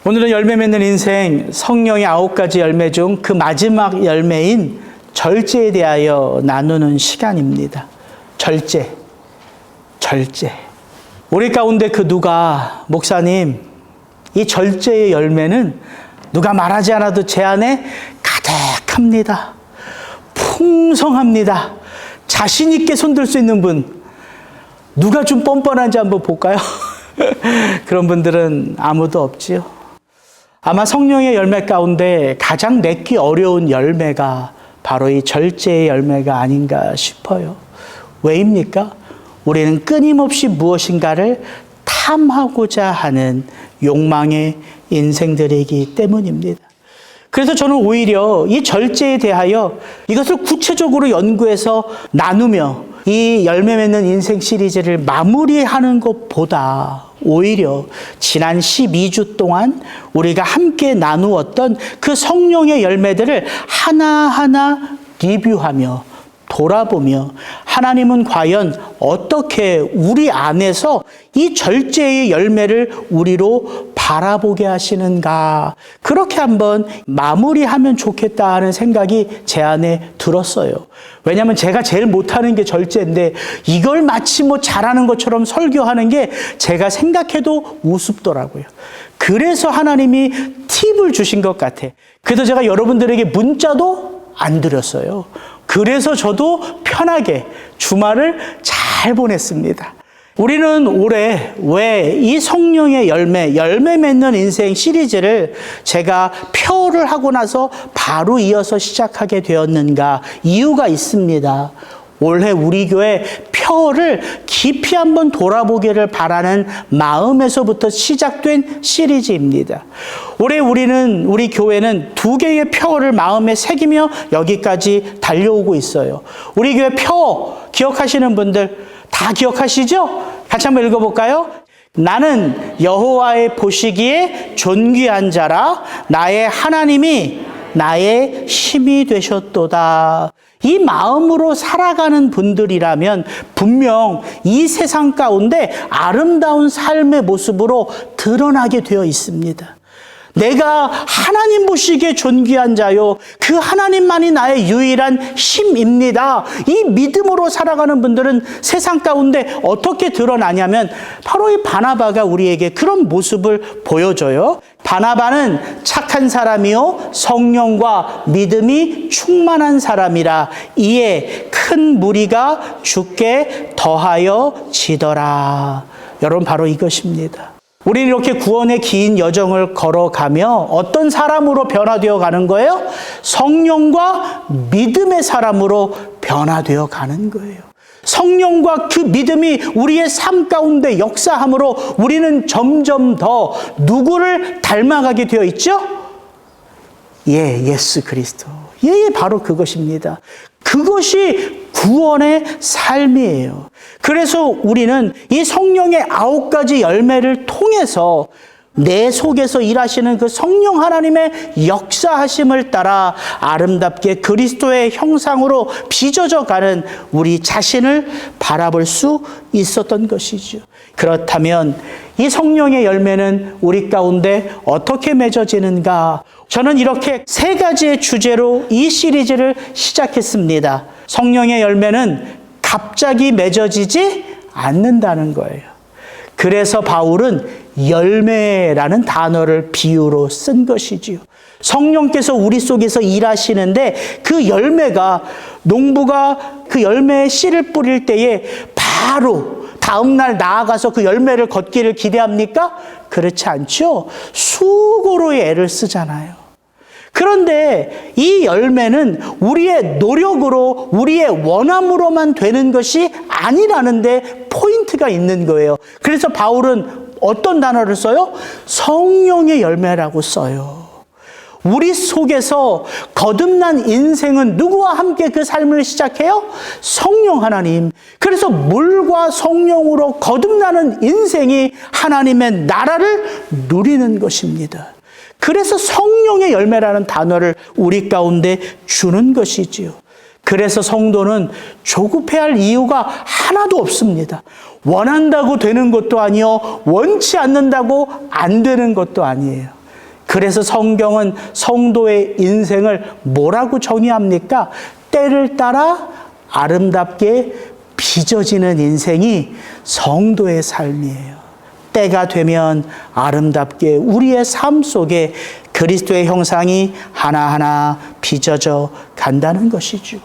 오늘은 열매 맺는 인생 성령의 9가지 열매 중 그 마지막 열매인 절제에 대하여 나누는 시간입니다. 절제. 우리 가운데 그 누가 목사님, 이 절제의 열매는 누가 말하지 않아도 제 안에 가득합니다. 풍성합니다. 자신 있게 손들 수 있는 분, 누가 좀 뻔뻔한지 한번 볼까요? 그런 분들은 아무도 없지요. 아마 성령의 열매 가운데 가장 맺기 어려운 열매가 바로 이 절제의 열매가 아닌가 싶어요. 왜입니까? 우리는 끊임없이 무엇인가를 탐하고자 하는 욕망의 인생들이기 때문입니다. 그래서 저는 오히려 이 절제에 대하여 이것을 구체적으로 연구해서 나누며 이 열매 맺는 인생 시리즈를 마무리하는 것보다 오히려 지난 12주 동안 우리가 함께 나누었던 그 성령의 열매들을 하나하나 리뷰하며 돌아보며 하나님은 과연 어떻게 우리 안에서 이 절제의 열매를 우리로 바라보게 하시는가, 그렇게 한번 마무리하면 좋겠다 하는 생각이 제 안에 들었어요. 왜냐하면 제가 제일 못하는 게 절제인데 이걸 마치 뭐 잘하는 것처럼 설교하는 게 제가 생각해도 우습더라고요. 그래서 하나님이 팁을 주신 것 같아. 그래서 제가 여러분들에게 문자도 안 드렸어요. 그래서 저도 편하게 주말을 잘 보냈습니다. 우리는 올해 왜 이 성령의 열매 맺는 인생 시리즈를 제가 표를 하고 나서 바로 이어서 시작하게 되었는가? 이유가 있습니다. 올해 우리 교회 표를 깊이 한번 돌아보기를 바라는 마음에서부터 시작된 시리즈입니다. 올해 우리 교회는 2개의 표를 마음에 새기며 여기까지 달려오고 있어요. 우리 교회 표 기억하시는 분들 다 기억하시죠? 같이 한번 읽어볼까요? 나는 여호와의 보시기에 존귀한 자라, 나의 하나님이 나의 힘이 되셨도다. 이 마음으로 살아가는 분들이라면 분명 이 세상 가운데 아름다운 삶의 모습으로 드러나게 되어 있습니다. 내가 하나님 보시기에 존귀한 자요, 그 하나님만이 나의 유일한 힘입니다. 이 믿음으로 살아가는 분들은 세상 가운데 어떻게 드러나냐면 바로 이 바나바가 우리에게 그런 모습을 보여줘요. 바나바는 착한 사람이요 성령과 믿음이 충만한 사람이라 이에 큰 무리가 주께 더하여 지더라. 여러분, 바로 이것입니다. 우리는 이렇게 구원의 긴 여정을 걸어가며 어떤 사람으로 변화되어 가는 거예요? 성령과 믿음의 사람으로 변화되어 가는 거예요. 성령과 그 믿음이 우리의 삶 가운데 역사함으로 우리는 점점 더 누구를 닮아가게 되어 있죠? 예수 그리스도. 바로 그것입니다. 그것이 구원의 삶이에요. 그래서 우리는 이 성령의 9가지 열매를 통해서 내 속에서 일하시는 그 성령 하나님의 역사하심을 따라 아름답게 그리스도의 형상으로 빚어져 가는 우리 자신을 바라볼 수 있었던 것이죠. 그렇다면 이 성령의 열매는 우리 가운데 어떻게 맺어지는가? 저는 이렇게 3가지의 주제로 이 시리즈를 시작했습니다. 성령의 열매는 갑자기 맺어지지 않는다는 거예요. 그래서 바울은 열매라는 단어를 비유로 쓴 것이지요. 성령께서 우리 속에서 일하시는데 그 열매가, 농부가 그 열매에 씨를 뿌릴 때에 바로 다음날 나아가서 그 열매를 걷기를 기대합니까? 그렇지 않죠. 수고로의 애를 쓰잖아요. 그런데 이 열매는 우리의 노력으로, 우리의 원함으로만 되는 것이 아니라는 데 포인트가 있는 거예요. 그래서 바울은 어떤 단어를 써요? 성령의 열매라고 써요. 우리 속에서 거듭난 인생은 누구와 함께 그 삶을 시작해요? 성령 하나님. 그래서 물과 성령으로 거듭나는 인생이 하나님의 나라를 누리는 것입니다. 그래서 성령의 열매라는 단어를 우리 가운데 주는 것이지요. 그래서 성도는 조급해할 이유가 하나도 없습니다. 원한다고 되는 것도 아니요, 원치 않는다고 안 되는 것도 아니에요. 그래서 성경은 성도의 인생을 뭐라고 정의합니까? 때를 따라 아름답게 빚어지는 인생이 성도의 삶이에요. 때가 되면 아름답게 우리의 삶 속에 그리스도의 형상이 하나하나 빚어져 간다는 것이죠.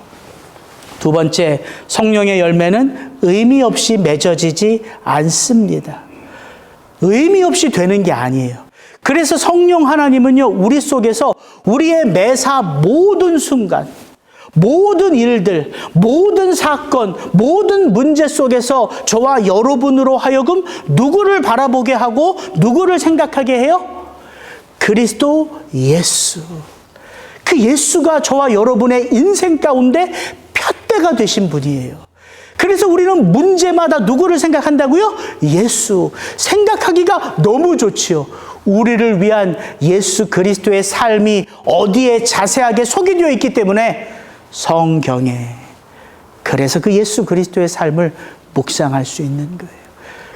두 번째, 성령의 열매는 의미 없이 맺어지지 않습니다. 의미 없이 되는 게 아니에요. 그래서 성령 하나님은요, 우리 속에서 우리의 매사 모든 순간, 모든 일들, 모든 사건, 모든 문제 속에서 저와 여러분으로 하여금 누구를 바라보게 하고 누구를 생각하게 해요? 그리스도 예수. 그 예수가 저와 여러분의 인생 가운데 푯대가 되신 분이에요. 그래서 우리는 문제마다 누구를 생각한다고요? 예수. 생각하기가 너무 좋지요. 우리를 위한 예수 그리스도의 삶이 어디에 자세하게 소개되어 있기 때문에 성경에, 그래서 그 예수 그리스도의 삶을 묵상할 수 있는 거예요.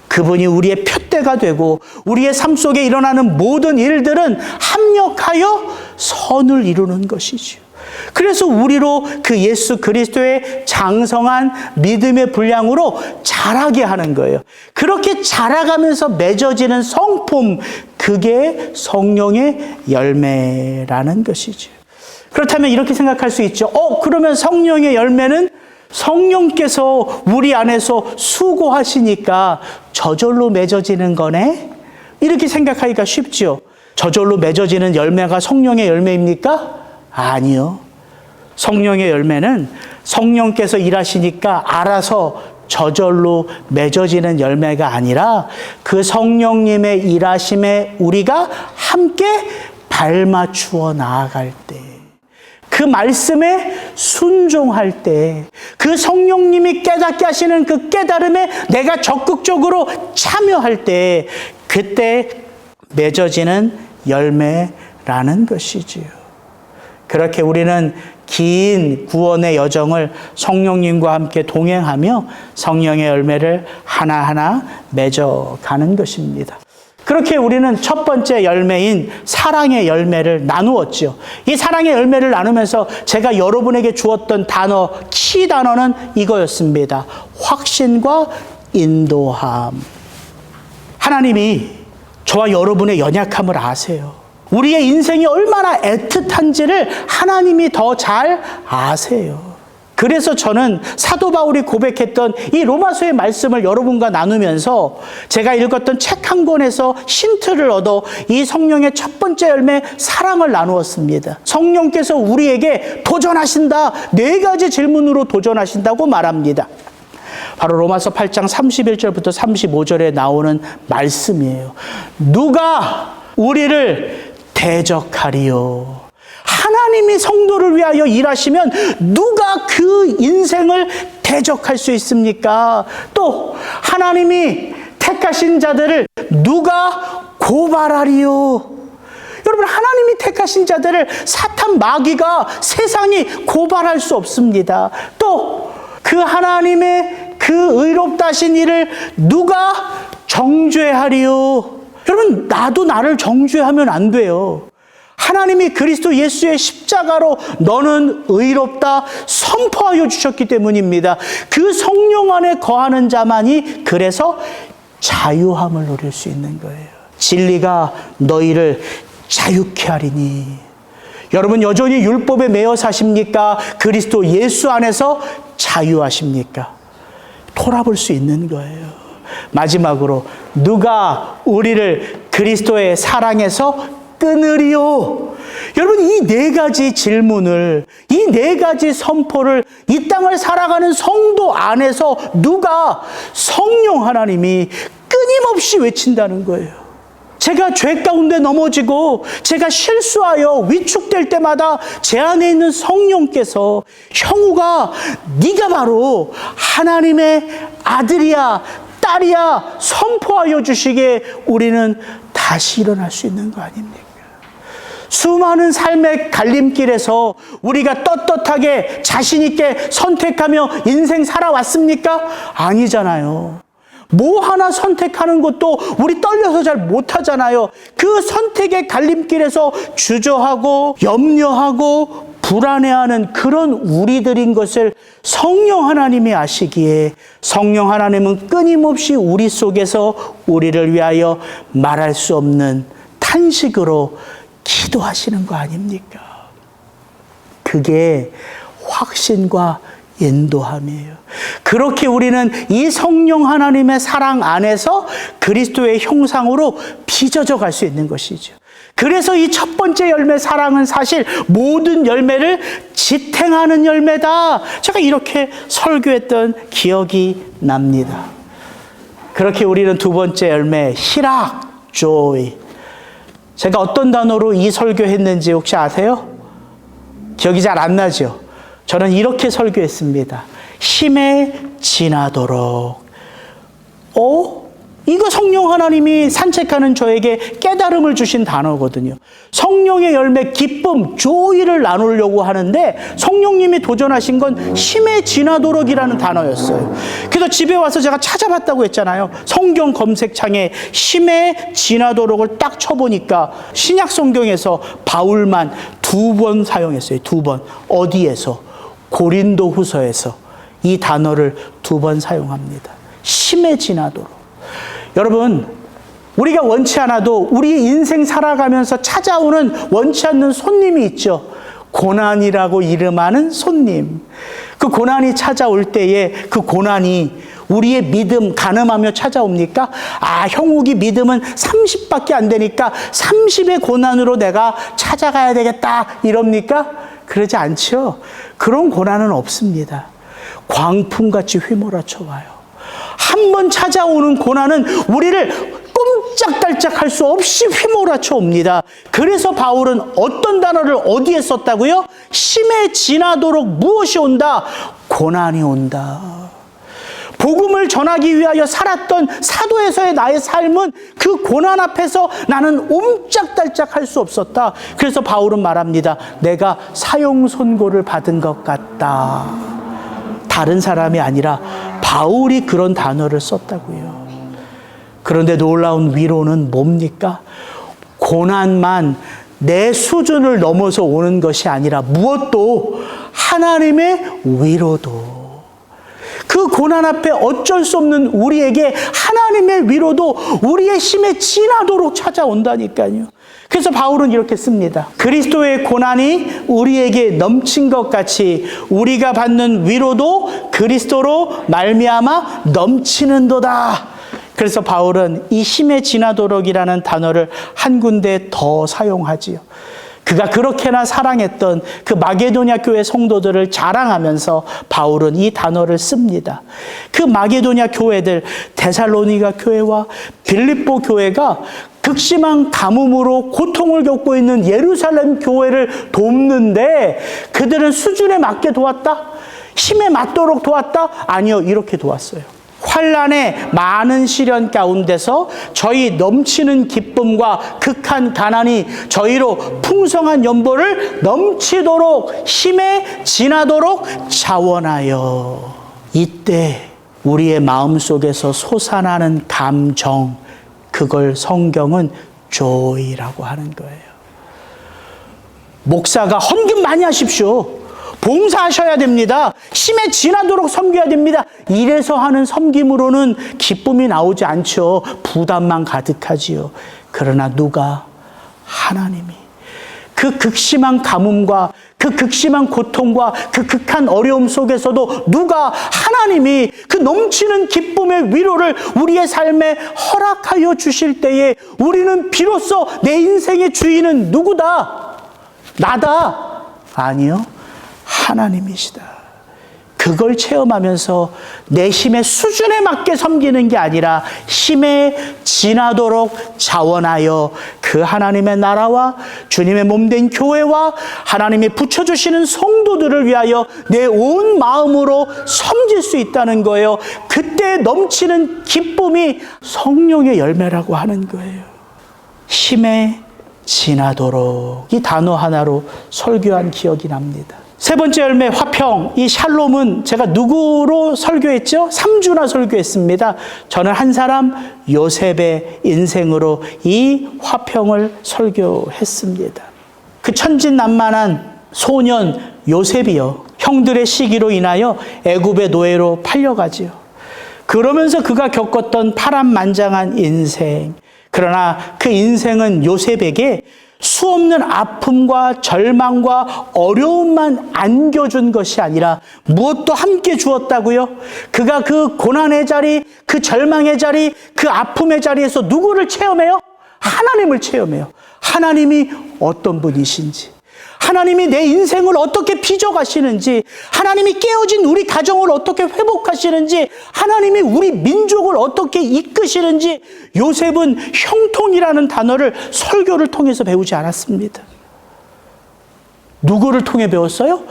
그분이 우리의 푯대가 되고 우리의 삶 속에 일어나는 모든 일들은 합력하여 선을 이루는 것이죠. 그래서 우리로 그 예수 그리스도의 장성한 믿음의 분량으로 자라게 하는 거예요. 그렇게 자라가면서 맺어지는 성품, 그게 성령의 열매라는 것이죠. 그렇다면 이렇게 생각할 수 있죠. 그러면 성령의 열매는 성령께서 우리 안에서 수고하시니까 저절로 맺어지는 거네? 이렇게 생각하기가 쉽죠. 저절로 맺어지는 열매가 성령의 열매입니까? 아니요. 성령의 열매는 성령께서 일하시니까 알아서 저절로 맺어지는 열매가 아니라 그 성령님의 일하심에 우리가 함께 발맞추어 나아갈 때, 그 말씀에 순종할 때, 그 성령님이 깨닫게 하시는 그 깨달음에 내가 적극적으로 참여할 때, 그때 맺어지는 열매라는 것이지요. 그렇게 우리는 긴 구원의 여정을 성령님과 함께 동행하며 성령의 열매를 하나하나 맺어가는 것입니다. 그렇게 우리는 첫 번째 열매인 사랑의 열매를 나누었죠. 이 사랑의 열매를 나누면서 제가 여러분에게 주었던 단어, 키 단어는 이거였습니다. 확신과 인도함. 하나님이 저와 여러분의 연약함을 아세요. 우리의 인생이 얼마나 애틋한지를 하나님이 더 잘 아세요. 그래서 저는 사도 바울이 고백했던 이 로마서의 말씀을 여러분과 나누면서 제가 읽었던 책 한 권에서 힌트를 얻어 이 성령의 첫 번째 열매 사랑을 나누었습니다. 성령께서 우리에게 도전하신다. 4가지 질문으로 도전하신다고 말합니다. 바로 로마서 8장 31절부터 35절에 나오는 말씀이에요. 누가 우리를 대적하리요? 하나님이 성도를 위하여 일하시면 누가 그 인생을 대적할 수 있습니까? 또 하나님이 택하신 자들을 누가 고발하리요? 여러분, 하나님이 택하신 자들을 사탄 마귀가, 세상이 고발할 수 없습니다. 또 그 하나님의 그 의롭다 하신 일을 누가 정죄하리요? 여러분, 나도 나를 정죄하면 안 돼요. 하나님이 그리스도 예수의 십자가로 너는 의롭다 선포하여 주셨기 때문입니다. 그 성령 안에 거하는 자만이 그래서 자유함을 누릴 수 있는 거예요. 진리가 너희를 자유케 하리니. 여러분, 여전히 율법에 매여 사십니까? 그리스도 예수 안에서 자유하십니까? 돌아볼 수 있는 거예요. 마지막으로, 누가 우리를 그리스도의 사랑에서 끊으리요? 여러분, 이 4가지 질문을, 이 4가지 선포를 이 땅을 살아가는 성도 안에서 누가, 성령 하나님이 끊임없이 외친다는 거예요. 제가 죄 가운데 넘어지고 제가 실수하여 위축될 때마다 제 안에 있는 성령께서, 형우가 네가 바로 하나님의 아들이야, 딸이야 선포하여 주시기에 우리는 다시 일어날 수 있는 거 아닙니까? 수많은 삶의 갈림길에서 우리가 떳떳하게 자신 있게 선택하며 인생 살아왔습니까? 아니잖아요. 뭐 하나 선택하는 것도 우리 떨려서 잘 못하잖아요. 그 선택의 갈림길에서 주저하고 염려하고 불안해하는 그런 우리들인 것을 성령 하나님이 아시기에 성령 하나님은 끊임없이 우리 속에서 우리를 위하여 말할 수 없는 탄식으로 기도하시는 거 아닙니까? 그게 확신과 인도함이에요. 그렇게 우리는 이 성령 하나님의 사랑 안에서 그리스도의 형상으로 빚어져 갈 수 있는 것이죠. 그래서 이 첫 번째 열매 사랑은 사실 모든 열매를 지탱하는 열매다. 제가 이렇게 설교했던 기억이 납니다. 그렇게 우리는 두 번째 열매 희락, joy. 제가 어떤 단어로 이 설교했는지 혹시 아세요? 기억이 잘 안 나죠? 저는 이렇게 설교했습니다. 힘에 지나도록. 이거 성령 하나님이 산책하는 저에게 깨달음을 주신 단어거든요. 성령의 열매, 기쁨, 조이를 나누려고 하는데 성령님이 도전하신 건 힘에 지나도록이라는 단어였어요. 그래서 집에 와서 제가 찾아봤다고 했잖아요. 성경 검색창에 힘에 지나도록을 딱 쳐보니까 신약 성경에서 바울만 2번 사용했어요. 2번. 어디에서? 고린도 후서에서 이 단어를 2번 사용합니다. 힘에 지나도록. 여러분, 우리가 원치 않아도 우리 인생 살아가면서 찾아오는 원치 않는 손님이 있죠. 고난이라고 이름하는 손님. 그 고난이 찾아올 때에 그 고난이 우리의 믿음 가늠하며 찾아옵니까? 형욱이 믿음은 30밖에 안 되니까 30의 고난으로 내가 찾아가야 되겠다 이럽니까? 그러지 않죠. 그런 고난은 없습니다. 광풍같이 휘몰아쳐 와요. 한 번 찾아오는 고난은 우리를 꼼짝달짝 할 수 없이 휘몰아쳐 옵니다. 그래서 바울은 어떤 단어를 어디에 썼다고요? 힘에 지나도록 무엇이 온다? 고난이 온다. 복음을 전하기 위하여 살았던 사도에서의 나의 삶은 그 고난 앞에서 나는 옴짝달짝 할 수 없었다. 그래서 바울은 말합니다. 내가 사형선고를 받은 것 같다. 다른 사람이 아니라 바울이 그런 단어를 썼다고요. 그런데 놀라운 위로는 뭡니까? 고난만 내 수준을 넘어서 오는 것이 아니라 무엇도 하나님의 위로도. 그 고난 앞에 어쩔 수 없는 우리에게 하나님의 위로도 우리의 힘에 지나도록 찾아온다니까요. 그래서 바울은 이렇게 씁니다. 그리스도의 고난이 우리에게 넘친 것 같이 우리가 받는 위로도 그리스도로 말미암아 넘치는도다. 그래서 바울은 이 힘에 지나도록이라는 단어를 한 군데 더 사용하지요. 그가 그렇게나 사랑했던 그 마게도냐 교회 성도들을 자랑하면서 바울은 이 단어를 씁니다. 그 마게도냐 교회들, 데살로니가 교회와 빌립보 교회가 극심한 가뭄으로 고통을 겪고 있는 예루살렘 교회를 돕는데 그들은 수준에 맞게 도왔다? 힘에 맞도록 도왔다? 아니요, 이렇게 도왔어요. 환난의 많은 시련 가운데서 저희 넘치는 기쁨과 극한 가난이 저희로 풍성한 연보를 넘치도록 힘에 지나도록 자원하여. 이때 우리의 마음속에서 솟아나는 감정, 그걸 성경은 joy라고 하는 거예요. 목사가 헌금 많이 하십시오. 봉사하셔야 됩니다. 힘에 지나도록 섬겨야 됩니다. 이래서 하는 섬김으로는 기쁨이 나오지 않죠. 부담만 가득하지요. 그러나 누가? 하나님이. 그 극심한 가뭄과 그 극심한 고통과 그 극한 어려움 속에서도 누가? 하나님이 그 넘치는 기쁨의 위로를 우리의 삶에 허락하여 주실 때에 우리는 비로소 내 인생의 주인은 누구다? 나다? 아니요. 하나님이시다. 그걸 체험하면서 내 힘의 수준에 맞게 섬기는 게 아니라 힘에 지나도록 자원하여 그 하나님의 나라와 주님의 몸된 교회와 하나님이 붙여주시는 성도들을 위하여 내 온 마음으로 섬길 수 있다는 거예요. 그때 넘치는 기쁨이 성령의 열매라고 하는 거예요. 힘에 지나도록 이 단어 하나로 설교한 기억이 납니다. 세 번째 열매 화평. 이 샬롬은 제가 누구로 설교했죠? 3주나 설교했습니다. 저는 한 사람 요셉의 인생으로 이 화평을 설교했습니다. 그 천진난만한 소년 요셉이요, 형들의 시기로 인하여 애굽의 노예로 팔려가지요. 그러면서 그가 겪었던 파란만장한 인생. 그러나 그 인생은 요셉에게 수없는 아픔과 절망과 어려움만 안겨준 것이 아니라 무엇도 함께 주었다고요? 그가 그 고난의 자리, 그 절망의 자리, 그 아픔의 자리에서 누구를 체험해요? 하나님을 체험해요. 하나님이 어떤 분이신지, 하나님이 내 인생을 어떻게 빚어가시는지, 하나님이 깨어진 우리 가정을 어떻게 회복하시는지, 하나님이 우리 민족을 어떻게 이끄시는지. 요셉은 형통이라는 단어를 설교를 통해서 배우지 않았습니다. 누구를 통해 배웠어요?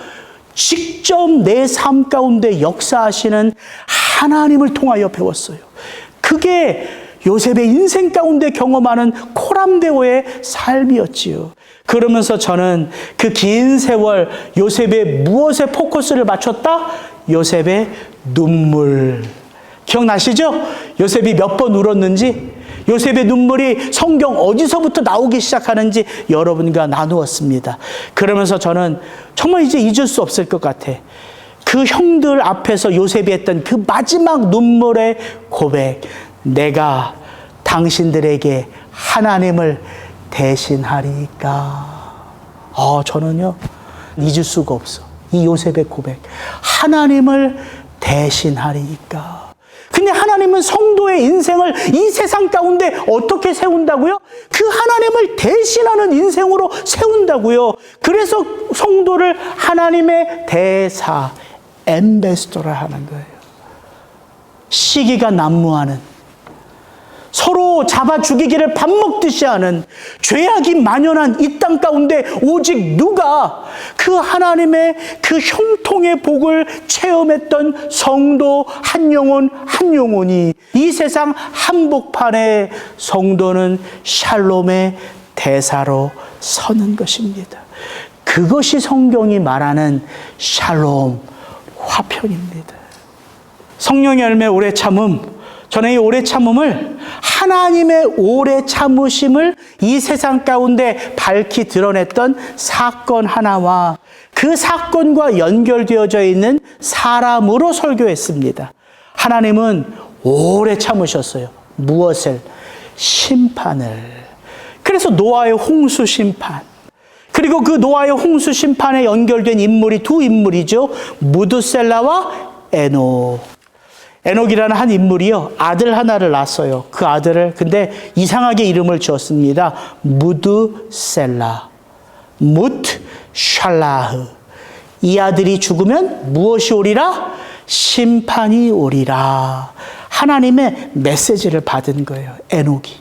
직접 내 삶 가운데 역사하시는 하나님을 통하여 배웠어요. 그게 요셉의 인생 가운데 경험하는 코람데오의 삶이었지요. 그러면서 저는 그 긴 세월 요셉의 무엇에 포커스를 맞췄다? 요셉의 눈물. 기억나시죠? 요셉이 몇 번 울었는지, 요셉의 눈물이 성경 어디서부터 나오기 시작하는지 여러분과 나누었습니다. 그러면서 저는 정말 이제 잊을 수 없을 것 같아. 그 형들 앞에서 요셉이 했던 그 마지막 눈물의 고백. 내가 당신들에게 하나님을 대신하리까. 저는요, 잊을 수가 없어. 이 요셉의 고백. 하나님을 대신하리까. 근데 하나님은 성도의 인생을 이 세상 가운데 어떻게 세운다고요? 그 하나님을 대신하는 인생으로 세운다고요. 그래서 성도를 하나님의 대사, 엠베스더라 하는 거예요. 시기가 난무하는, 서로 잡아 죽이기를 밥 먹듯이 하는 죄악이 만연한 이 땅 가운데 오직 누가 그 하나님의 그 형통의 복을 체험했던 성도 한 영혼 한 영혼이 이 세상 한복판에 성도는 샬롬의 대사로 서는 것입니다. 그것이 성경이 말하는 샬롬 화평입니다. 성령의 열매 오래 참음. 저는 이 오래 참음을, 하나님의 오래 참으심을 이 세상 가운데 밝히 드러냈던 사건 하나와 그 사건과 연결되어져 있는 사람으로 설교했습니다. 하나님은 오래 참으셨어요. 무엇을? 심판을. 그래서 노아의 홍수 심판. 그리고 그 노아의 홍수 심판에 연결된 인물이 두 인물이죠. 무드셀라와 에녹. 에녹이라는 한 인물이요, 아들 하나를 낳았어요. 그 아들을 근데 이상하게 이름을 지었습니다. 무드셀라, 무트 샬라흐. 이 아들이 죽으면 무엇이 오리라? 심판이 오리라. 하나님의 메시지를 받은 거예요, 에녹이.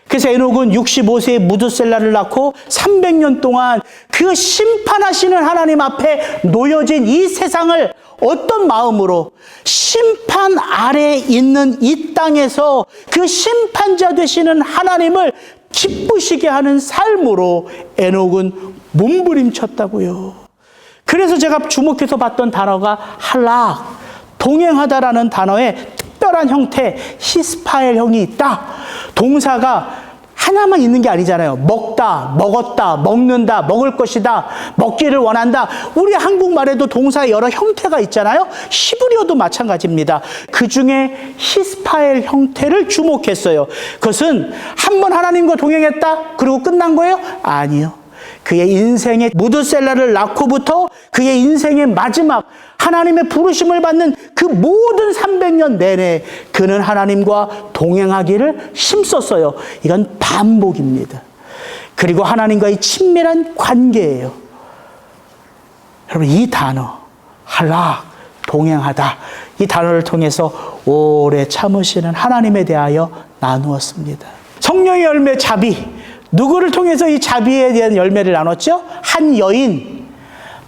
그래서 에녹은 65세에 무드셀라를 낳고 300년 동안 그 심판하시는 하나님 앞에 놓여진 이 세상을 어떤 마음으로, 심판 아래에 있는 이 땅에서 그 심판자 되시는 하나님을 기쁘시게 하는 삶으로 에녹은 몸부림쳤다고요. 그래서 제가 주목해서 봤던 단어가 할락, 동행하다라는 단어에 특별한 형태, 히스파엘형이 있다. 동사가 하나만 있는 게 아니잖아요. 먹다, 먹었다, 먹는다, 먹을 것이다, 먹기를 원한다. 우리 한국말에도 동사의 여러 형태가 있잖아요. 히브리어도 마찬가지입니다. 그 중에 히스파엘 형태를 주목했어요. 그것은 한 번 하나님과 동행했다, 그리고 끝난 거예요? 아니요. 그의 인생의 무드셀라를 낳고부터 그의 인생의 마지막 하나님의 부르심을 받는 그 모든 300년 내내 그는 하나님과 동행하기를 힘썼어요. 이건 반복입니다. 그리고 하나님과의 친밀한 관계예요. 여러분, 이 단어 할락, 동행하다, 이 단어를 통해서 오래 참으시는 하나님에 대하여 나누었습니다. 성령의 열매 자비. 누구를 통해서 이 자비에 대한 열매를 나눴죠? 한 여인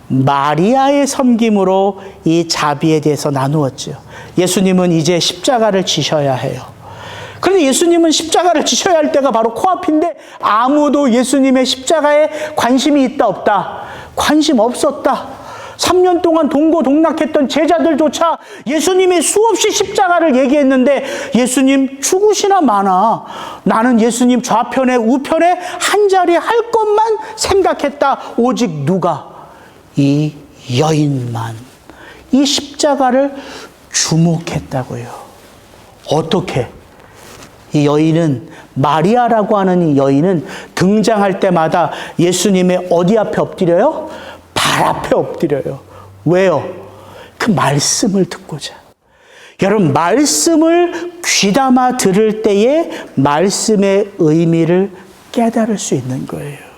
마리아의 섬김으로 이 자비에 대해서 나누었죠. 예수님은 이제 십자가를 지셔야 해요. 그런데 예수님은 십자가를 지셔야 할 때가 바로 코앞인데 아무도 예수님의 십자가에 관심이 있다 없다? 관심 없었다. 3년 동안 동고동락했던 제자들조차 예수님이 수없이 십자가를 얘기했는데 예수님 죽으시나 마나 나는 예수님 좌편에 우편에 한 자리 할 것만 생각했다. 오직 누가? 이 여인만 이 십자가를 주목했다고요. 어떻게? 이 여인은 마리아라고 하는 이 여인은 등장할 때마다 예수님의 어디 앞에 엎드려요? 발 앞에 엎드려요. 왜요? 그 말씀을 듣고자. 여러분, 말씀을 귀담아 들을 때에 말씀의 의미를 깨달을 수 있는 거예요.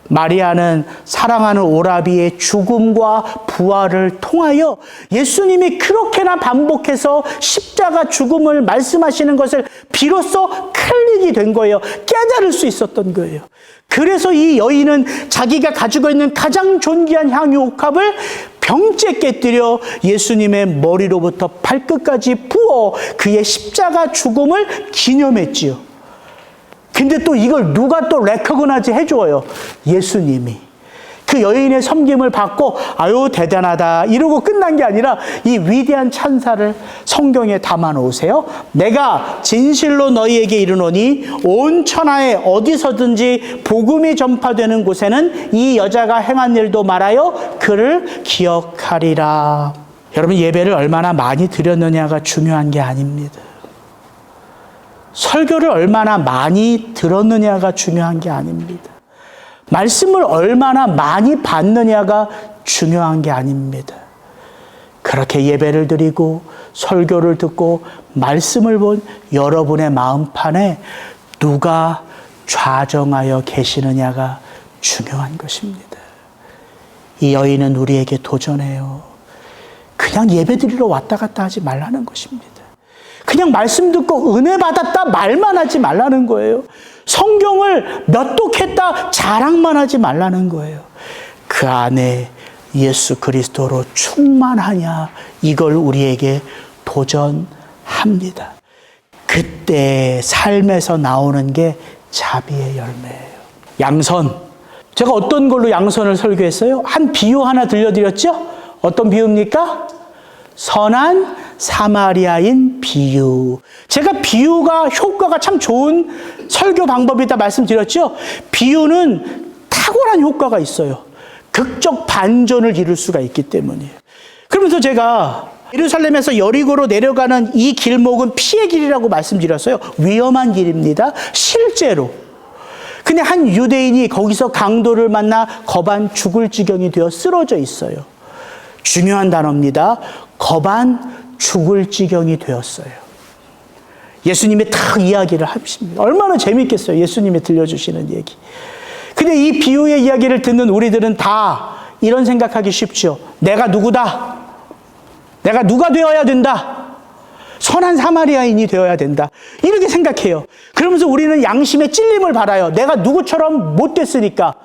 마리아는 사랑하는 오라비의 죽음과 부활을 통하여 예수님이 그렇게나 반복해서 십자가 죽음을 말씀하시는 것을 비로소 클릭이 된 거예요. 깨달을 수 있었던 거예요. 그래서 이 여인은 자기가 가지고 있는 가장 존귀한 향유옥합을 병째 깨뜨려 예수님의 머리로부터 발끝까지 부어 그의 십자가 죽음을 기념했지요. 근데 또 이걸 누가 또 레커그나이즈 해줘요? 예수님이. 그 여인의 섬김을 받고 아유 대단하다 이러고 끝난 게 아니라 이 위대한 찬사를 성경에 담아 놓으세요. 내가 진실로 너희에게 이르노니 온 천하에 어디서든지 복음이 전파되는 곳에는 이 여자가 행한 일도 말하여 그를 기억하리라. 여러분, 예배를 얼마나 많이 드렸느냐가 중요한 게 아닙니다. 설교를 얼마나 많이 들었느냐가 중요한 게 아닙니다. 말씀을 얼마나 많이 받느냐가 중요한 게 아닙니다. 그렇게 예배를 드리고 설교를 듣고 말씀을 본 여러분의 마음판에 누가 좌정하여 계시느냐가 중요한 것입니다. 이 여인은 우리에게 도전해요. 그냥 예배 드리러 왔다 갔다 하지 말라는 것입니다. 그냥 말씀 듣고 은혜 받았다 말만 하지 말라는 거예요. 성경을 몇 독했다 자랑만 하지 말라는 거예요. 그 안에 예수 그리스도로 충만하냐, 이걸 우리에게 도전합니다. 그때 삶에서 나오는 게 자비의 열매예요. 양선. 제가 어떤 걸로 양선을 설교했어요? 한 비유 하나 들려드렸죠? 어떤 비유입니까? 선한 사마리아인 비유. 제가 비유가 효과가 참 좋은 설교 방법이다 말씀드렸죠? 비유는 탁월한 효과가 있어요. 극적 반전을 이룰 수가 있기 때문이에요. 그러면서 제가 예루살렘에서 여리고로 내려가는 이 길목은 피의 길이라고 말씀드렸어요. 위험한 길입니다. 실제로. 근데 한 유대인이 거기서 강도를 만나 거반 죽을 지경이 되어 쓰러져 있어요. 중요한 단어입니다. 거반 죽을 지경이 되었어요. 예수님이 딱 이야기를 하십니다. 얼마나 재밌겠어요. 예수님이 들려주시는 얘기. 근데 이 비유의 이야기를 듣는 우리들은 다 이런 생각하기 쉽죠. 내가 누구다? 내가 누가 되어야 된다? 선한 사마리아인이 되어야 된다. 이렇게 생각해요. 그러면서 우리는 양심의 찔림을 받아요. 내가 누구처럼 못됐으니까.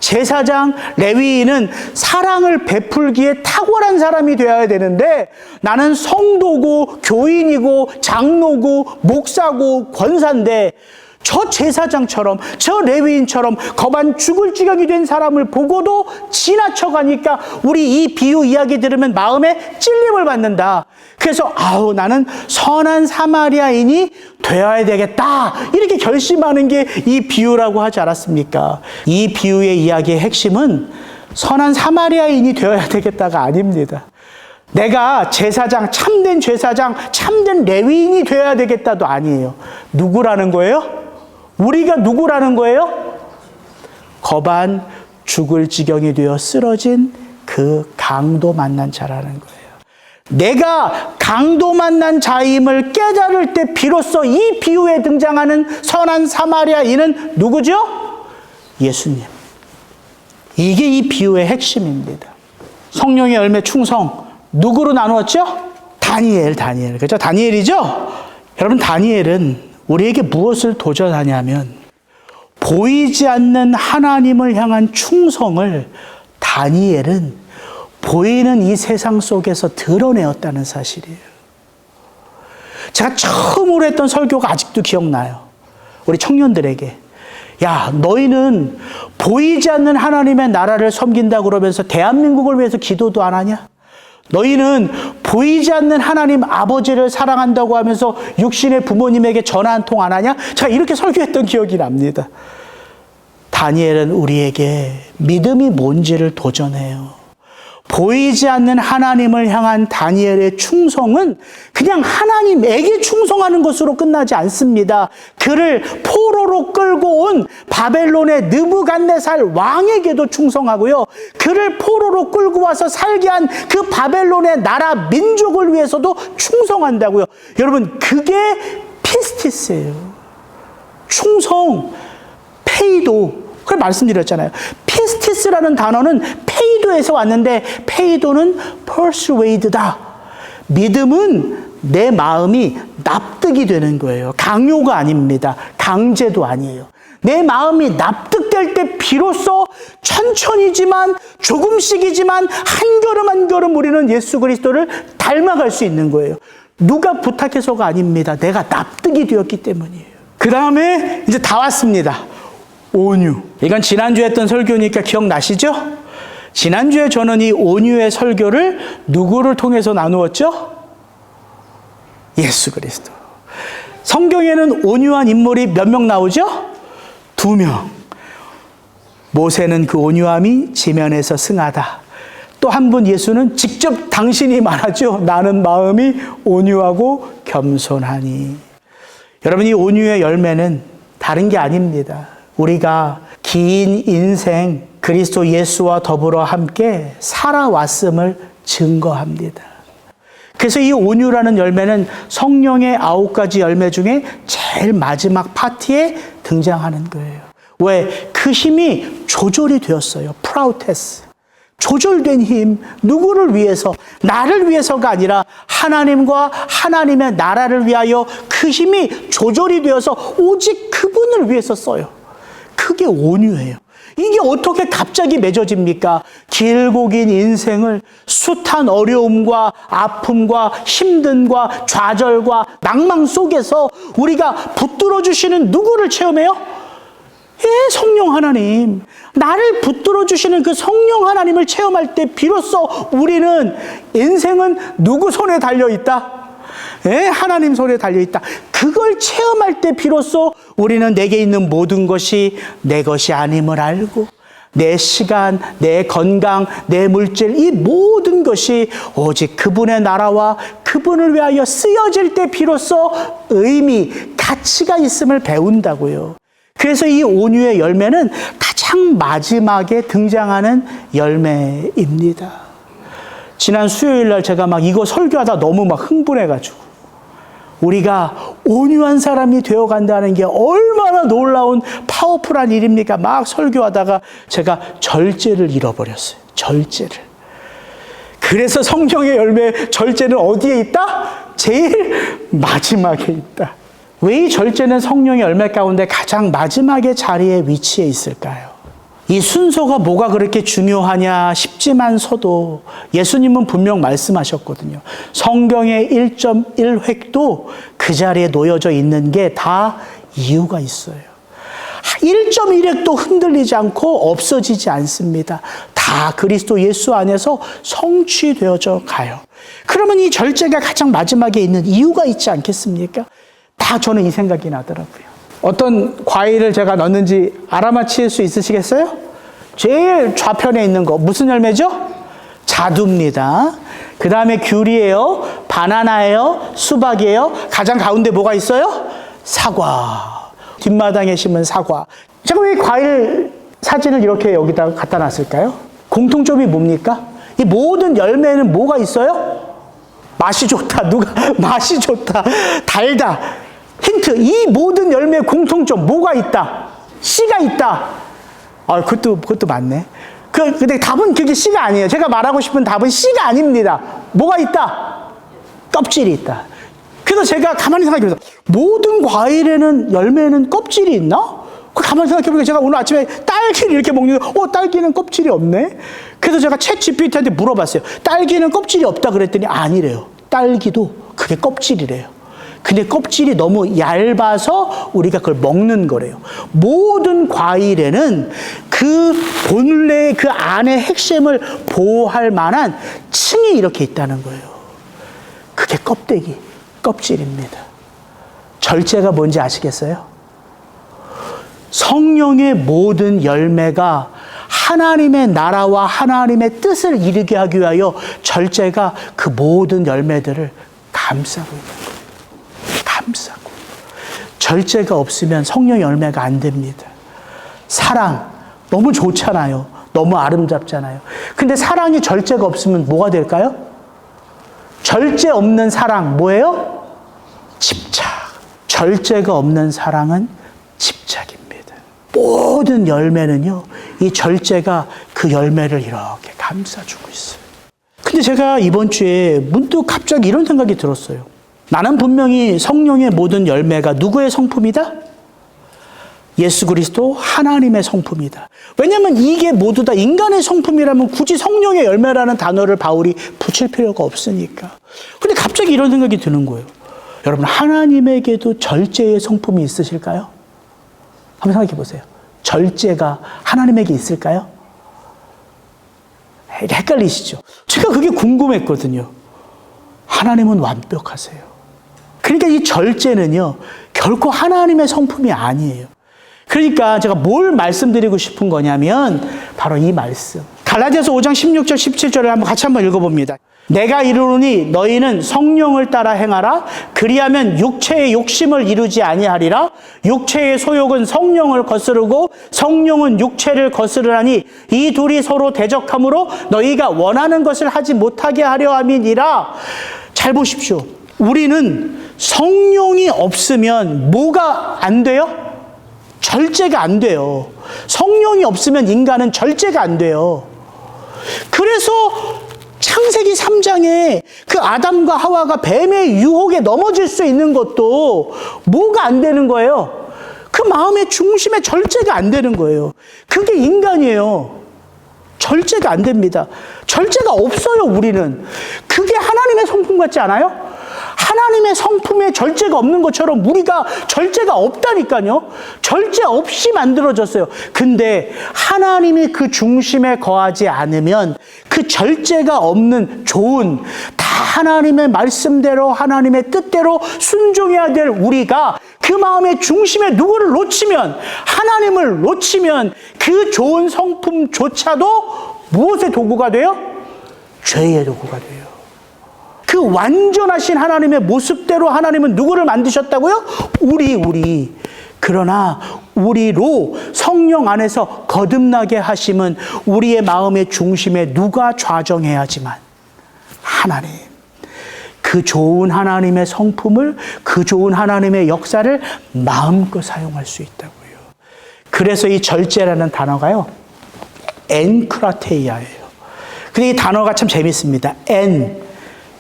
제사장, 레위인은 사랑을 베풀기에 탁월한 사람이 되어야 되는데 나는 성도고 교인이고 장로고 목사고 권사인데 저 제사장처럼 저 레위인처럼 거반 죽을 지경이 된 사람을 보고도 지나쳐가니까 우리 이 비유 이야기 들으면 마음에 찔림을 받는다. 그래서 나는 선한 사마리아인이 되어야 되겠다 이렇게 결심하는 게 이 비유라고 하지 않았습니까? 이 비유의 이야기의 핵심은 선한 사마리아인이 되어야 되겠다가 아닙니다. 내가 제사장, 참된 제사장, 참된 레위인이 되어야 되겠다도 아니에요. 누구라는 거예요? 우리가 누구라는 거예요? 거반 죽을 지경이 되어 쓰러진 그 강도 만난 자라는 거예요. 내가 강도 만난 자임을 깨달을 때 비로소 이 비유에 등장하는 선한 사마리아인은 누구죠? 예수님. 이게 이 비유의 핵심입니다. 성령의 열매 충성. 누구로 나누었죠? 다니엘. 그렇죠? 다니엘이죠? 여러분, 다니엘은 우리에게 무엇을 도전하냐면 보이지 않는 하나님을 향한 충성을 다니엘은 보이는 이 세상 속에서 드러내었다는 사실이에요. 제가 처음으로 했던 설교가 아직도 기억나요. 우리 청년들에게. 야, 너희는 보이지 않는 하나님의 나라를 섬긴다 그러면서 대한민국을 위해서 기도도 안 하냐? 너희는 보이지 않는 하나님 아버지를 사랑한다고 하면서 육신의 부모님에게 전화 한 통 안 하냐? 제가 이렇게 설교했던 기억이 납니다. 다니엘은 우리에게 믿음이 뭔지를 도전해요. 보이지 않는 하나님을 향한 다니엘의 충성은 그냥 하나님에게 충성하는 것으로 끝나지 않습니다. 그를 포로로 끌고 온 바벨론의 느부갓네살 왕에게도 충성하고요. 그를 포로로 끌고 와서 살게 한 그 바벨론의 나라 민족을 위해서도 충성한다고요. 여러분, 그게 피스티스예요. 충성, 페이도. 그걸 말씀드렸잖아요. 피스티스라는 단어는 페이도에서 왔는데 페이도는 persuade다. 믿음은 내 마음이 납득이 되는 거예요. 강요가 아닙니다. 강제도 아니에요. 내 마음이 납득될 때 비로소 천천히지만 조금씩이지만 한 걸음 한 걸음 우리는 예수 그리스도를 닮아갈 수 있는 거예요. 누가 부탁해서가 아닙니다. 내가 납득이 되었기 때문이에요. 그 다음에 이제 다 왔습니다. 온유. 이건 지난주에 했던 설교니까 기억나시죠? 지난주에 저는 이 온유의 설교를 누구를 통해서 나누었죠? 예수 그리스도. 성경에는 온유한 인물이 몇 명 나오죠? 2명. 모세는 그 온유함이 지면에서 승하다. 또 한 분 예수는 직접 당신이 말하죠. 나는 마음이 온유하고 겸손하니. 여러분, 이 온유의 열매는 다른 게 아닙니다. 우리가 긴 인생 그리스도 예수와 더불어 함께 살아왔음을 증거합니다. 그래서 이 온유라는 열매는 성령의 9가지 열매 중에 제일 마지막 파티에 등장하는 거예요. 왜? 그 힘이 조절이 되었어요. 프라우테스. 조절된 힘, 누구를 위해서? 나를 위해서가 아니라 하나님과 하나님의 나라를 위하여 그 힘이 조절이 되어서 오직 그분을 위해서 써요. 그게 온유예요. 이게 어떻게 갑자기 맺어집니까? 길고 긴 인생을 숱한 어려움과 아픔과 힘듦과 좌절과 낭망 속에서 우리가 붙들어 주시는 누구를 체험해요? 성령 하나님. 나를 붙들어 주시는 그 성령 하나님을 체험할 때 비로소 우리는 인생은 누구 손에 달려있다? 하나님 손에 달려있다. 그걸 체험할 때 비로소 우리는 내게 있는 모든 것이 내 것이 아님을 알고 내 시간, 내 건강, 내 물질, 이 모든 것이 오직 그분의 나라와 그분을 위하여 쓰여질 때 비로소 의미, 가치가 있음을 배운다고요. 그래서 이 온유의 열매는 가장 마지막에 등장하는 열매입니다. 지난 수요일 날 제가 막 이거 설교하다 너무 막 흥분해가지고 우리가 온유한 사람이 되어간다는 게 얼마나 놀라운 파워풀한 일입니까? 막 설교하다가 제가 절제를 잃어버렸어요. 절제를. 그래서 성령의 열매 절제는 어디에 있다? 제일 마지막에 있다. 왜 이 절제는 성령의 열매 가운데 가장 마지막의 자리에 위치해 있을까요? 이 순서가 뭐가 그렇게 중요하냐 싶지만서도 예수님은 분명 말씀하셨거든요. 성경의 1.1획도 그 자리에 놓여져 있는 게 다 이유가 있어요. 1.1획도 흔들리지 않고 없어지지 않습니다. 다 그리스도 예수 안에서 성취되어져 가요. 그러면 이 절제가 가장 마지막에 있는 이유가 있지 않겠습니까? 다 저는 이 생각이 나더라고요. 어떤 과일을 제가 넣는지 알아맞힐 수 있으시겠어요? 제일 좌편에 있는 거 무슨 열매죠? 자두입니다. 그 다음에 귤이에요, 바나나예요, 수박이에요. 가장 가운데 뭐가 있어요? 사과. 뒷마당에 심은 사과. 제가 왜 과일 사진을 이렇게 여기다가 갖다 놨을까요? 공통점이 뭡니까? 이 모든 열매는 뭐가 있어요? 맛이 좋다. 맛이 좋다. 달다. 힌트, 이 모든 열매의 공통점 뭐가 있다? 씨가 있다. 그것도 맞네. 근데 답은 그게 씨가 아니에요. 제가 말하고 싶은 답은 씨가 아닙니다. 뭐가 있다? 껍질이 있다. 그래서 제가 가만히 생각해보세요. 모든 과일에는, 열매에는 껍질이 있나? 가만히 생각해보니까 제가 오늘 아침에 딸기를 이렇게 먹는데, 딸기는 껍질이 없네? 그래서 제가 챗 GPT한테 물어봤어요. 딸기는 껍질이 없다 그랬더니 아니래요. 딸기도 그게 껍질이래요. 근데 껍질이 너무 얇아서 우리가 그걸 먹는 거래요. 모든 과일에는 그 본래 그 안의 핵심을 보호할 만한 층이 이렇게 있다는 거예요. 그게 껍질입니다. 절제가 뭔지 아시겠어요? 성령의 모든 열매가 하나님의 나라와 하나님의 뜻을 이루게 하기 위하여 절제가 그 모든 열매들을 감싸고 있는 거예요. 감싸고. 절제가 없으면 성령 열매가 안 됩니다. 사랑, 너무 좋잖아요. 너무 아름답잖아요. 근데 사랑이 절제가 없으면 뭐가 될까요? 절제 없는 사랑, 뭐예요? 집착. 절제가 없는 사랑은 집착입니다. 모든 열매는요, 이 절제가 그 열매를 이렇게 감싸주고 있어요. 근데 제가 이번 주에 문득 갑자기 이런 생각이 들었어요. 나는 분명히 성령의 모든 열매가 누구의 성품이다? 예수 그리스도 하나님의 성품이다. 왜냐하면 이게 모두 다 인간의 성품이라면 굳이 성령의 열매라는 단어를 바울이 붙일 필요가 없으니까. 근데 갑자기 이런 생각이 드는 거예요. 여러분, 하나님에게도 절제의 성품이 있으실까요? 한번 생각해 보세요. 절제가 하나님에게 있을까요? 헷갈리시죠? 제가 그게 궁금했거든요. 하나님은 완벽하세요. 그러니까 이 절제는요, 결코 하나님의 성품이 아니에요. 그러니까 제가 뭘 말씀드리고 싶은 거냐면 바로 이 말씀. 갈라디아서 5장 16절 17절을 같이 한번 읽어봅니다. 내가 이르노니 너희는 성령을 따라 행하라. 그리하면 육체의 욕심을 이루지 아니하리라. 육체의 소욕은 성령을 거스르고 성령은 육체를 거스르나니 이 둘이 서로 대적하므로 너희가 원하는 것을 하지 못하게 하려 함이니라. 잘 보십시오. 우리는 성령이 없으면 뭐가 안 돼요? 절제가 안 돼요. 성령이 없으면 인간은 절제가 안 돼요. 그래서 창세기 3장에 그 아담과 하와가 뱀의 유혹에 넘어질 수 있는 것도 뭐가 안 되는 거예요? 그 마음의 중심에 절제가 안 되는 거예요. 그게 인간이에요. 절제가 안 됩니다. 절제가 없어요, 우리는. 그게 하나님의 성품 같지 않아요? 하나님의 성품에 절제가 없는 것처럼 우리가 절제가 없다니까요. 절제 없이 만들어졌어요. 근데 하나님이 그 중심에 거하지 않으면 그 절제가 없는 좋은, 다 하나님의 말씀대로 하나님의 뜻대로 순종해야 될 우리가 그 마음의 중심에 누구를 놓치면, 하나님을 놓치면 그 좋은 성품조차도 무엇의 도구가 돼요? 죄의 도구가 돼요. 그 완전하신 하나님의 모습대로 하나님은 누구를 만드셨다고요? 우리. 그러나 우리로 성령 안에서 거듭나게 하심은 우리의 마음의 중심에 누가 좌정해야지만 하나님. 그 좋은 하나님의 성품을, 그 좋은 하나님의 역사를 마음껏 사용할 수 있다고요. 그래서 이 절제라는 단어가요, 엔크라테이아예요. 근데 이 단어가 참 재밌습니다.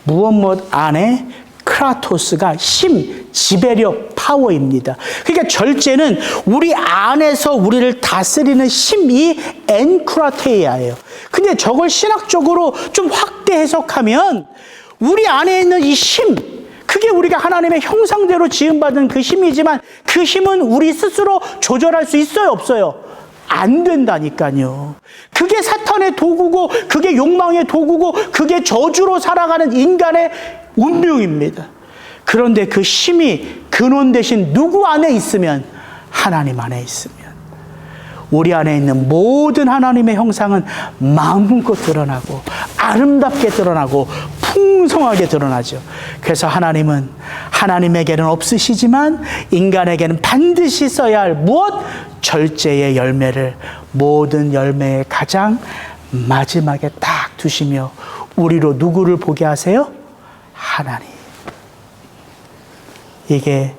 무엇 안에 크라토스가 힘, 지배력, 파워입니다. 그러니까 절제는 우리 안에서 우리를 다스리는 힘이 엔크라테이아예요. 근데 저걸 신학적으로 좀 확대 해석하면 우리 안에 있는 이 힘, 그게 우리가 하나님의 형상대로 지음받은 그 힘이지만 그 힘은 우리 스스로 조절할 수 있어요, 없어요? 안 된다니까요. 그게 사탄의 도구고, 그게 욕망의 도구고, 그게 저주로 살아가는 인간의 운명입니다. 그런데 그 힘이 근원 대신 누구 안에 있으면? 하나님 안에 있으면 우리 안에 있는 모든 하나님의 형상은 마음껏 드러나고 아름답게 드러나고 풍성하게 드러나죠. 그래서 하나님은, 하나님에게는 없으시지만 인간에게는 반드시 써야 할 무엇? 절제의 열매를 모든 열매의 가장 마지막에 딱 두시며 우리로 누구를 보게 하세요? 하나님. 이게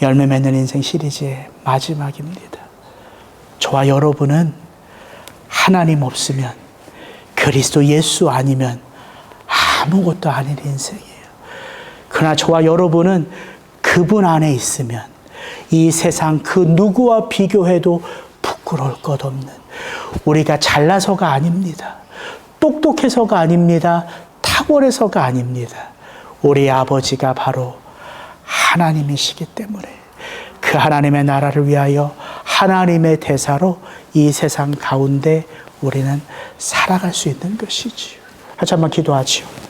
열매 맺는 인생 시리즈의 마지막입니다. 저와 여러분은 하나님 없으면, 그리스도 예수 아니면 아무것도 아닌 인생이에요. 그러나 저와 여러분은 그분 안에 있으면 이 세상 그 누구와 비교해도 부끄러울 것 없는, 우리가 잘나서가 아닙니다. 똑똑해서가 아닙니다. 탁월해서가 아닙니다. 우리 아버지가 바로 하나님이시기 때문에 그 하나님의 나라를 위하여 하나님의 대사로 이 세상 가운데 우리는 살아갈 수 있는 것이지요. 같이 한번 기도하지요.